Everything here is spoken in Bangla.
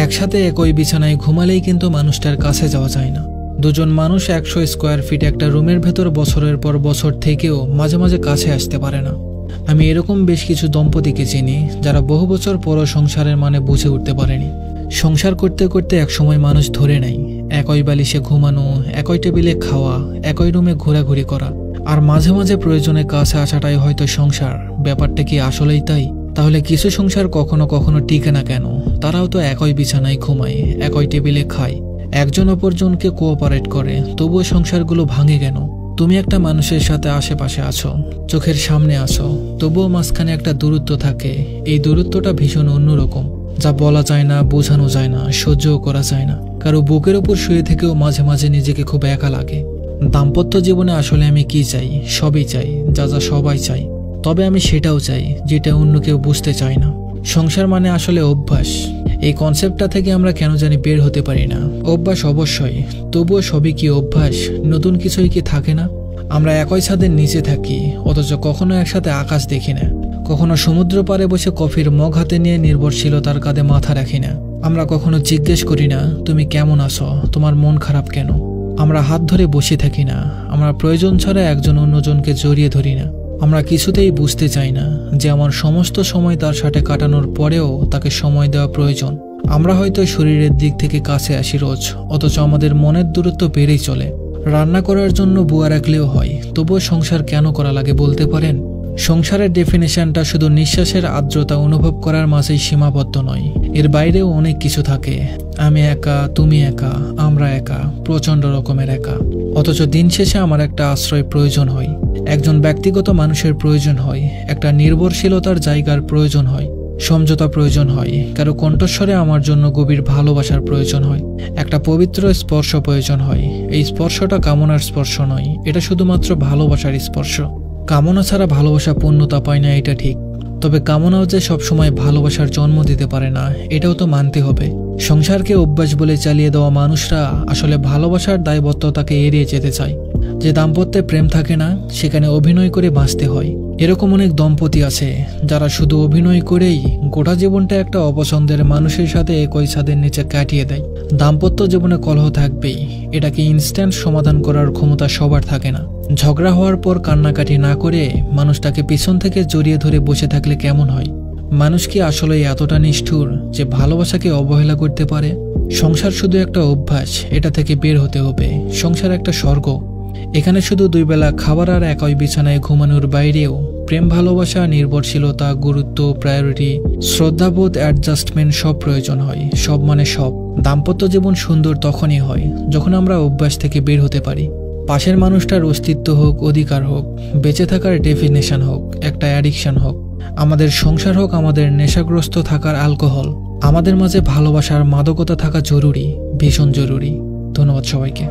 একসাথে একই বিছানায় ঘুমালেই কিন্তু মানুষটার কাছে যাওয়া যায় না। দুজন মানুষ 100 স্কোয়ার ফিট একটা রুমের ভেতর বছরের পর বছর থেকেও মাঝে মাঝে কাছে আসতে পারে না। আমি এরকম বেশ কিছু দম্পতিকে চিনি যারা বহু বছর পরও সংসারের মানে বুঝে উঠতে পারেনি। সংসার করতে করতে একসময় মানুষ ধরে নেয় একই বালিশে ঘুমানো, একই টেবিলে খাওয়া, একই রুমে ঘোরাঘুরি করা, আর মাঝে মাঝে প্রয়োজনে কাছে আসাটাই হয়তো সংসার। ব্যাপারটা কি আসলেই তাই? তাহলে কিছু সংসার কখনো কখনো টিকে না কেন? তারাও তো একই বিছানায় ঘুমায়, একই টেবিলে খায়, একজন অপরজনকে কোঅপারেট করে, তবুও সংসারগুলো ভাঙে কেন? তুমি একটা মানুষের সাথে আশেপাশে আছো, চোখের সামনে আছো, তবুও মাঝখানে একটা দূরত্ব থাকে। এই দূরত্বটা ভীষণ অন্যরকম, যা বলা যায় না, বোঝানো যায় না, সহ্যও করা যায় না। কারো বুকের উপর শুয়ে থেকেও মাঝে মাঝে নিজেকে খুব একা লাগে। দাম্পত্য জীবনে আসলে আমি কি চাই? সবই চাই, যা যা সবাই চাই। তবে আমি সেটাও চাই যেটা অন্য কেউ বুঝতে চায় না। সংসার মানে আসলে অভ্যাস। এই কনসেপ্টটা থেকে আমরা কেন জানি বের হতে পারি না। অভ্যাস অবশ্যই, তবুও সবই কি অভ্যাস? নতুন কিছুই কি থাকে না? আমরা একই ছাদের নিচে থাকি, অথচ কখনো একসাথে আকাশ দেখি না। কখনো সমুদ্র পাড়ে বসে কফির মগ হাতে নিয়ে নির্ভরশীলতার কাঁধে মাথা রাখি না। আমরা কখনো জিজ্ঞেস করি না তুমি কেমন আছো, তোমার মন খারাপ কেন? আমরা হাত ধরে বসে থাকি না। আমরা প্রয়োজন ছাড়া একজন অন্যজনকে জড়িয়ে ধরি না। আমরা কিছুতেই বুঝতে চাই না যে আমার সমস্ত সময় তার সাথে কাটানোর পরেও তাকে সময় দেওয়া প্রয়োজন। আমরা হয়তো শরীরের দিক থেকে কাছে আসি রোজ, অথচ আমাদের মনের দূরত্ব বেড়েই চলে। রান্না করার জন্য বুয়া রাখলেও হয়, তবুও সংসার কেন করা লাগে বলতে পারেন? সংসারের ডেফিনেশনটা শুধু নিঃশ্বাসের আর্দ্রতা অনুভব করার মাঝেই সীমাবদ্ধ নয়, এর বাইরেও অনেক কিছু থাকে। আমি একা, তুমি একা, আমরা একা, প্রচন্ড রকমের একা। অথচ দিন শেষে আমার একটা আশ্রয় প্রয়োজন হয়, একজন ব্যক্তিগত মানুষের প্রয়োজন হয়, একটা নির্ভরশীলতার জায়গার প্রয়োজন হয়, সমঝোতা প্রয়োজন হয়, কারো কণ্ঠস্বরে আমার জন্য গভীর ভালোবাসার প্রয়োজন হয়, একটা পবিত্র স্পর্শ প্রয়োজন হয়। এই স্পর্শটা কামনার স্পর্শ নয়, এটা শুধুমাত্র ভালোবাসার স্পর্শ। কামনা ছাড়া ভালোবাসা পূর্ণতা পায় না, এটা ঠিক। তবে কামনাও যে সবসময় ভালোবাসার জন্ম দিতে পারে না, এটাও তো মানতে হবে। সংসারকে অভ্যাস বলে চালিয়ে দেওয়া মানুষরা আসলে ভালোবাসার দায়বদ্ধতাকে এড়িয়ে যেতে চায়। যে দাম্পত্যে প্রেম থাকে না, সেখানে অভিনয় করে বাঁচতে হয়। এরকম অনেক দম্পতি আছে যারা শুধু অভিনয় করেই গোটা জীবনটা একটা অপছন্দের মানুষের সাথে একই ছাদের নিচে কাটিয়ে দেয়। দাম্পত্য জীবনে কলহ থাকবেই, এটাকে ইনস্ট্যান্ট সমাধান করার ক্ষমতা সবার থাকে না। ঝগড়া হওয়ার পর কান্নাকাটি না করে মানুষটাকে পিছন থেকে জড়িয়ে ধরে বসে থাকলে কেমন হয়? মানুষ কি আসলে এতটা নিষ্ঠুর যে ভালোবাসাকে অবহেলা করতে পারে? সংসার শুধু একটা অভ্যাস, এটা থেকে বের হতে হবে। সংসার একটা স্বর্গ, এখানে শুধু 2 বেলা খাবার আর একই বিছানায় ঘুমানোর বাইরেও প্রেম, ভালোবাসা, নির্ভরশীলতা, গুরুত্ব, প্রায়োরিটি, শ্রদ্ধাবোধ, অ্যাডজাস্টমেন্ট সব প্রয়োজন হয়। সব মানে সব। দাম্পত্য জীবন সুন্দর তখনই হয় যখন আমরা অভ্যাস থেকে বের হতে পারি। পাশের মানুষটার অস্তিত্ব হোক, অধিকার হোক, বেঁচে থাকার ডেফিনেশন হোক, একটা অ্যাডিকশন হোক, আমাদের সংসার হোক আমাদের নেশাগ্রস্ত থাকার অ্যালকোহল, আমাদের মাঝে ভালোবাসার মাদকতা থাকা জরুরি, ভীষণ জরুরি। ধন্যবাদ সবাইকে।